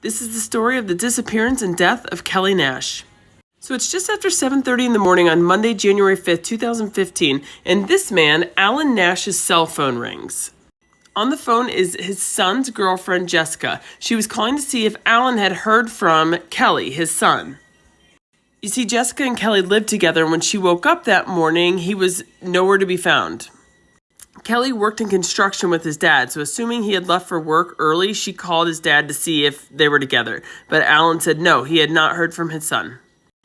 This is the story of the disappearance and death of Kelly Nash. So it's just after 7:30 in the morning on Monday, January 5th, 2015, and this man, Alan Nash's cell phone rings. On the phone is his son's girlfriend, Jessica. She was calling to see if Alan had heard from Kelly, his son. You see, Jessica and Kelly lived together, and when she woke up that morning, he was nowhere to be found. Kelly worked in construction with his dad, so assuming he had left for work early, she called his dad to see if they were together. But Alan said no, he had not heard from his son.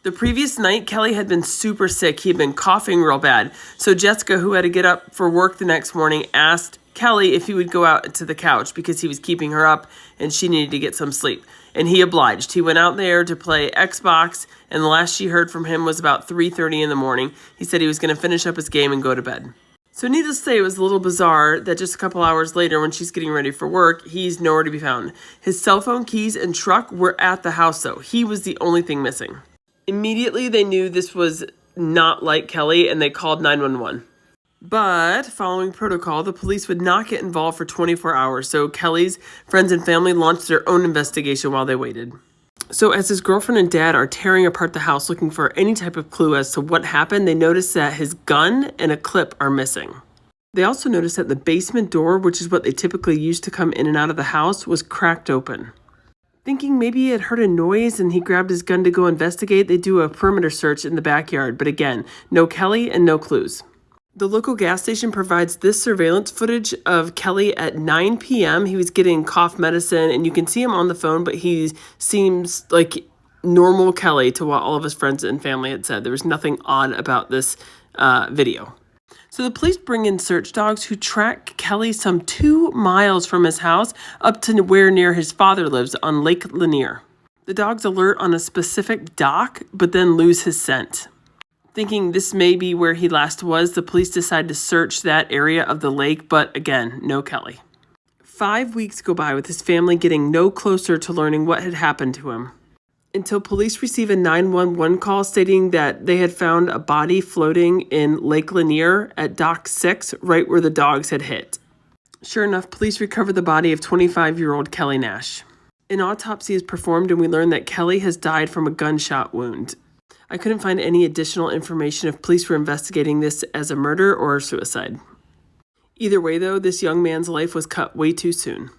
The previous night, Kelly had been super sick. He had been coughing real bad. So Jessica, who had to get up for work the next morning, asked Kelly if he would go out to the couch because he was keeping her up and she needed to get some sleep. And he obliged. He went out there to play Xbox, and the last she heard from him was about 3:30 in the morning. He said he was going to finish up his game and go to bed. So needless to say, it was a little bizarre that just a couple hours later when she's getting ready for work, he's nowhere to be found. His cell phone, keys, and truck were at the house, though. He was the only thing missing. Immediately, they knew this was not like Kelly, and they called 911. But following protocol, the police would not get involved for 24 hours, so Kelly's friends and family launched their own investigation while they waited. So as his girlfriend and dad are tearing apart the house looking for any type of clue as to what happened, they notice that his gun and a clip are missing. They also notice that the basement door, which is what they typically use to come in and out of the house, was cracked open. Thinking maybe he had heard a noise and he grabbed his gun to go investigate, they do a perimeter search in the backyard, but again, no Kelly and no clues. The local gas station provides this surveillance footage of Kelly at 9 p.m. He was getting cough medicine, and you can see him on the phone, but he seems like normal Kelly to what all of his friends and family had said. There was nothing odd about this video. So the police bring in search dogs who track Kelly some 2 miles from his house up to where near his father lives on Lake Lanier. The dogs alert on a specific dock, but then lose his scent. Thinking this may be where he last was, the police decide to search that area of the lake, but again, no Kelly. 5 weeks go by with his family getting no closer to learning what had happened to him, until police receive a 911 call stating that they had found a body floating in Lake Lanier at Dock 6, right where the dogs had hit. Sure enough, police recover the body of 25-year-old Kelly Nash. An autopsy is performed, and we learn that Kelly has died from a gunshot wound. I couldn't find any additional information if police were investigating this as a murder or a suicide. Either way, though, this young man's life was cut way too soon.